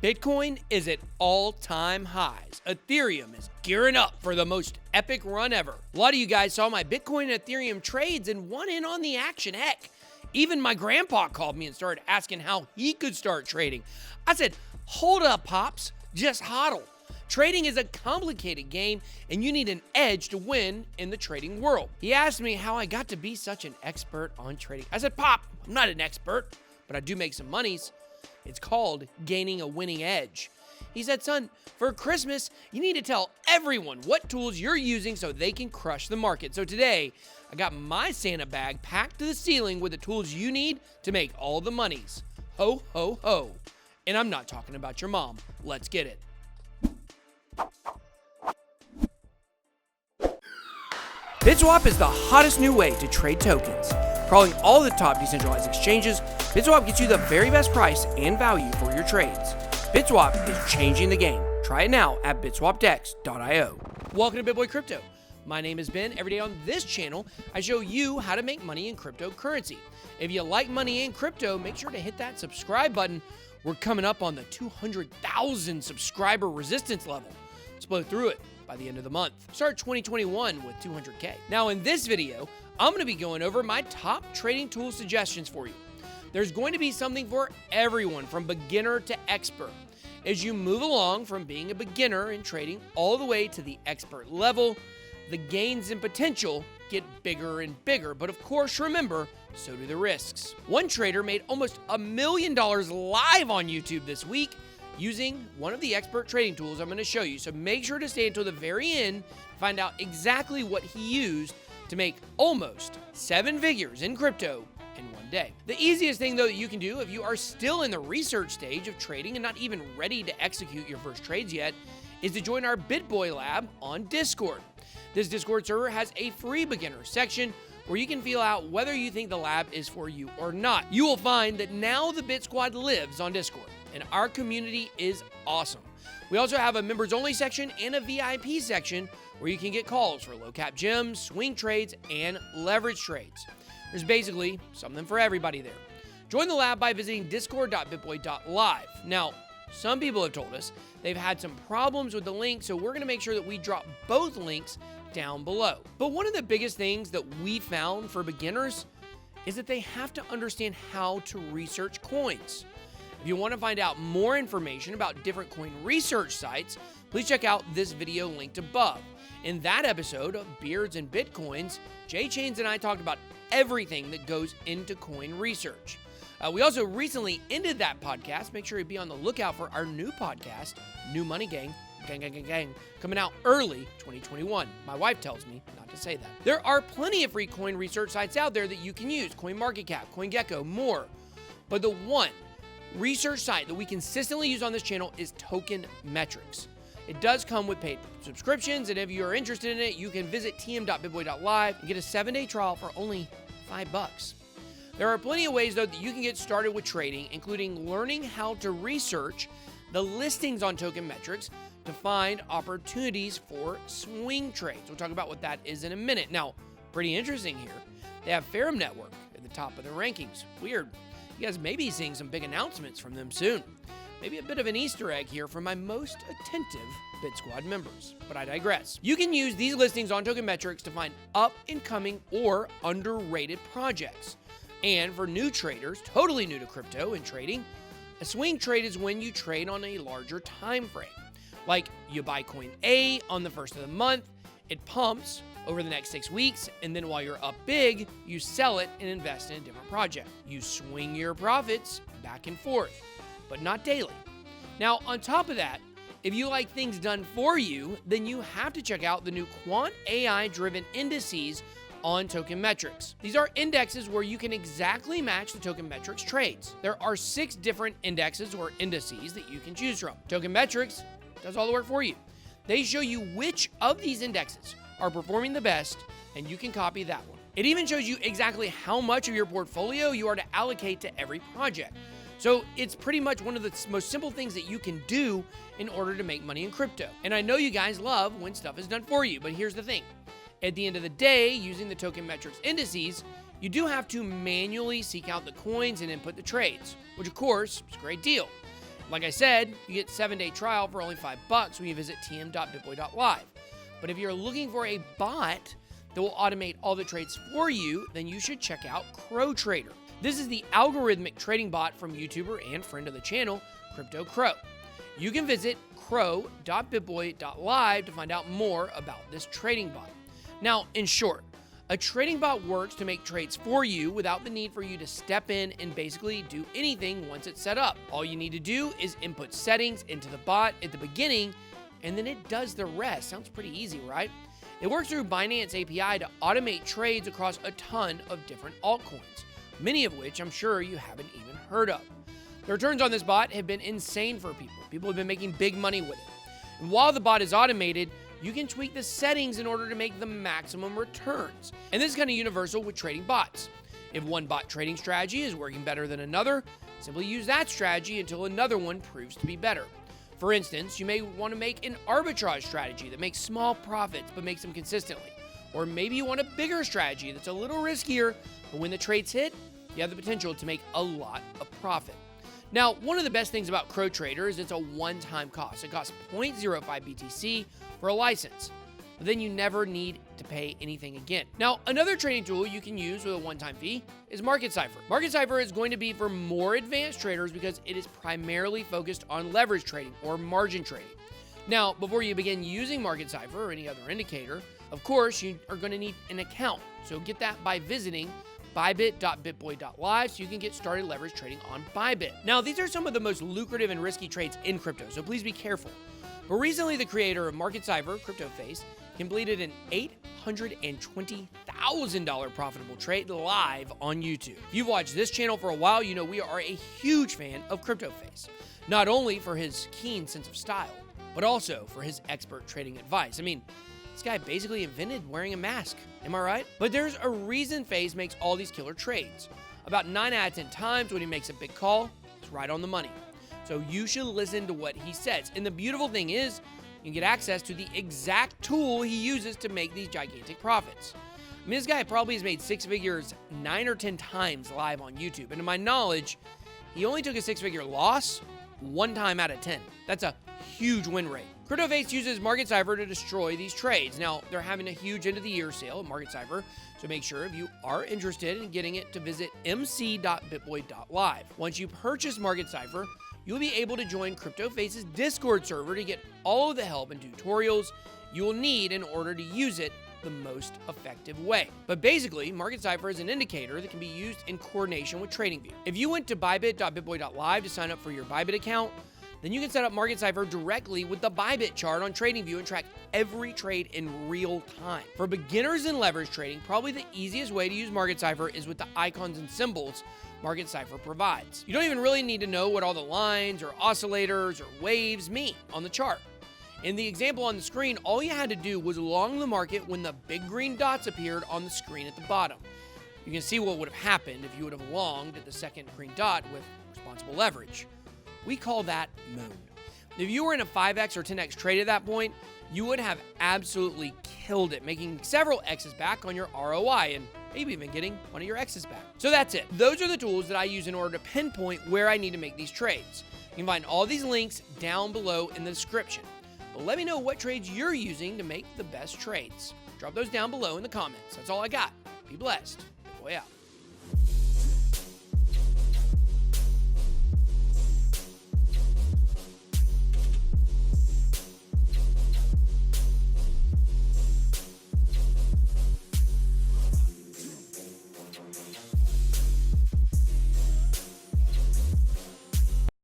Bitcoin is at all-time highs. Ethereum is gearing up for the most epic run ever. A lot of you guys saw my Bitcoin Ethereum trades and won in on the action. Heck, even my grandpa called me and started asking how he could start trading. I said, hold up, Pops, just hodl. Trading is a complicated game, and you need an edge to win in the trading world. He asked me how I got to be such an expert on trading. I said, Pop, I'm not an expert, but I do make some monies. It's called gaining a winning edge. He said, son, for Christmas, you need to tell everyone what tools you're using so they can crush the market. So today, I got my Santa bag packed to the ceiling with the tools you need to make all the monies. Ho, ho, ho. And I'm not talking about your mom. Let's get it. BitSwap is the hottest new way to trade tokens. Crawling all the top decentralized exchanges, BitSwap gets you the very best price and value for your trades. BitSwap is changing the game. Try it now at bitswapdex.io. Welcome to BitBoy Crypto. My name is Ben. Every day on this channel, I show you how to make money in cryptocurrency. If you like money in crypto, make sure to hit that subscribe button. We're coming up on the 200,000 subscriber resistance level. Let's blow through it by the end of the month. Start 2021 with 200K. Now in this video, I'm going to be going over my top trading tool suggestions for you. There's going to be something for everyone from beginner to expert. As you move along from being a beginner in trading all the way to the expert level, the gains and potential get bigger and bigger. But of course, remember, so do the risks. One trader made almost $1 million live on YouTube this week using one of the expert trading tools I'm going to show you. So make sure to stay until the very end to find out exactly what he used to make almost 7 figures in crypto in one day. The easiest thing though that you can do if you are still in the research stage of trading and not even ready to execute your first trades yet is to join our BitBoy lab on Discord. This Discord server has a free beginner section where you can feel out whether you think the lab is for you or not. You will find that now the Bit Squad lives on Discord and our community is awesome. We also have a members only section and a VIP section where you can get calls for low cap gems, swing trades, and leverage trades. There's basically something for everybody there. Join the lab by visiting discord.bitboy.live. Now, some people have told us they've had some problems with the link, so we're going to make sure that we drop both links down below. But one of the biggest things that we found for beginners is that they have to understand how to research coins. If you want to find out more information about different coin research sites, please check out this video linked above. In that episode of Beards and Bitcoins, Jay Chains and I talked about everything that goes into coin research. We also recently ended that podcast. Make sure you be on the lookout for our new podcast, New Money Gang, coming out early 2021. My wife tells me not to say that. There are plenty of free coin research sites out there that you can use, CoinMarketCap, CoinGecko, more. But the one research site that we consistently use on this channel is Token Metrics. It does come with paid subscriptions, and if you are interested in it, you can visit tm.bitboy.live and get a 7-day trial for only $5. There are plenty of ways, though, that you can get started with trading, including learning how to research the listings on Token Metrics to find opportunities for swing trades. We'll talk about what that is in a minute. Now, pretty interesting here. They have Ferrum Network at the top of the rankings. Weird. You guys may be seeing some big announcements from them soon. Maybe a bit of an Easter egg here for my most attentive Bit Squad members, but I digress. You can use these listings on Token Metrics to find up-and-coming or underrated projects. And for new traders, totally new to crypto and trading, a swing trade is when you trade on a larger time frame. Like you buy coin A on the first of the month, it pumps over the next 6 weeks, and then while you're up big, you sell it and invest in a different project. You swing your profits back and forth, but not daily. Now, on top of that, if you like things done for you, then you have to check out the new Quant AI-driven indices on Token Metrics. These are indexes where you can exactly match the Token Metrics trades. There are 6 different indexes or indices that you can choose from. Token Metrics does all the work for you. They show you which of these indexes are performing the best, and you can copy that one. It even shows you exactly how much of your portfolio you are to allocate to every project. So it's pretty much one of the most simple things that you can do in order to make money in crypto. And I know you guys love when stuff is done for you, but here's the thing. At the end of the day, using the Token Metrics indices, you do have to manually seek out the coins and input the trades, which of course is a great deal. Like I said, you get 7-day trial for only $5 when you visit tm.bitboy.live. But if you're looking for a bot that will automate all the trades for you, then you should check out CrowTrader. This is the algorithmic trading bot from YouTuber and friend of the channel, Crypto Crow. You can visit crow.bitboy.live to find out more about this trading bot. Now, in short, a trading bot works to make trades for you without the need for you to step in and basically do anything once it's set up. All you need to do is input settings into the bot at the beginning, and then it does the rest. Sounds pretty easy, right? It works through Binance API to automate trades across a ton of different altcoins, many of which I'm sure you haven't even heard of. The returns on this bot have been insane for people. People have been making big money with it. And while the bot is automated, you can tweak the settings in order to make the maximum returns. And this is kind of universal with trading bots. If one bot trading strategy is working better than another, simply use that strategy until another one proves to be better. For instance, you may want to make an arbitrage strategy that makes small profits but makes them consistently. Or maybe you want a bigger strategy that's a little riskier, but when the trades hit, you have the potential to make a lot of profit. Now, one of the best things about CrowTrader is it's a one-time cost. It costs 0.05 BTC for a license, but then you never need to pay anything again. Now, another trading tool you can use with a one-time fee is Cypher. Cypher is going to be for more advanced traders because it is primarily focused on leverage trading or margin trading. Now, before you begin using Cypher or any other indicator, of course, you are going to need an account. So get that by visiting bybit.bitboy.live so you can get started leverage trading on Bybit. Now, these are some of the most lucrative and risky trades in crypto, so please be careful. But recently, the creator of Cypher, CryptoFace, completed an $820,000 profitable trade live on YouTube. If you've watched this channel for a while, you know we are a huge fan of CryptoFace, not only for his keen sense of style, but also for his expert trading advice. I mean, this guy basically invented wearing a mask. Am I right? But there's a reason Face makes all these killer trades. About 9 out of 10 times when he makes a big call, it's right on the money. So you should listen to what he says. And the beautiful thing is, you can get access to the exact tool he uses to make these gigantic profits. I mean, this guy probably has made 6 figures 9 or 10 times live on YouTube. And to my knowledge, he only took a 6-figure loss 1 time out of 10. That's a huge win rate. CryptoFace uses Cypher to destroy these trades. Now, they're having a huge end of the year sale at Cypher, so make sure if you are interested in getting it to visit mc.bitboy.live. Once you purchase Cypher, you'll be able to join CryptoFace's Discord server to get all of the help and tutorials you will need in order to use it the most effective way. But basically, Cypher is an indicator that can be used in coordination with TradingView. If you went to bybit.bitboy.live to sign up for your Bybit account, then you can set up Cypher directly with the Bybit chart on TradingView and track every trade in real time. For beginners in leverage trading, probably the easiest way to use Cypher is with the icons and symbols Cypher provides. You don't even really need to know what all the lines or oscillators or waves mean on the chart. In the example on the screen, all you had to do was long the market when the big green dots appeared on the screen at the bottom. You can see what would have happened if you would have longed at the second green dot with responsible leverage. We call that moon. If you were in a 5x or 10x trade at that point, you would have absolutely killed it, making several X's back on your ROI and maybe even getting one of your X's back. So that's it. Those are the tools that I use in order to pinpoint where I need to make these trades. You can find all these links down below in the description. But let me know what trades you're using to make the best trades. Drop those down below in the comments. That's all I got. Be blessed. BitBoy out.